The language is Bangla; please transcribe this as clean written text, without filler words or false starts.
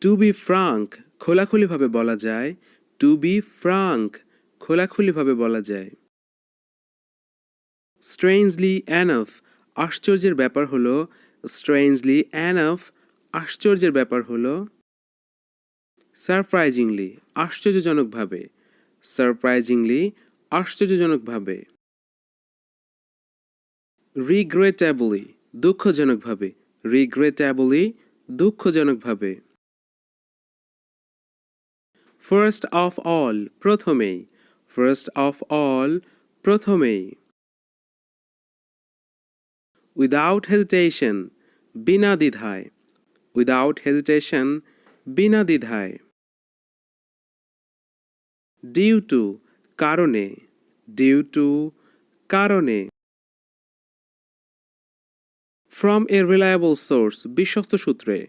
টু বি ফ্রাঙ্ক খোলাখুলিভাবে বলা যায়, টু বি ফ্রাঙ্ক খোলাখুলিভাবে বলা যায়। স্ট্রেঞ্জলি এনাফ আশ্চর্যের ব্যাপার হলো, স্ট্রেঞ্জলি এনাফ আশ্চর্যের ব্যাপার হলো। সারপ্রাইজিংলি আশ্চর্যজনকভাবে, সারপ্রাইজিংলি আশ্চর্যজনকভাবে। রিগ্রেটেবলি দুঃখজনকভাবে, রিগ্রেটেবলি দুঃখজনকভাবে। ফার্স্ট অফ অল প্রথমেই, ফার্স্ট অফ অল প্রথমেই। উইদাউট হেজিটেশন বিনা দ্বিধায়, উইদাউট হেজিটেশন বিনা দ্বিধায়। ডিউ টু কারণে, ডিউ টু কারণে। ফ্রম এ রিলায়েবল সোর্স বিশ্বস্ত সূত্রে,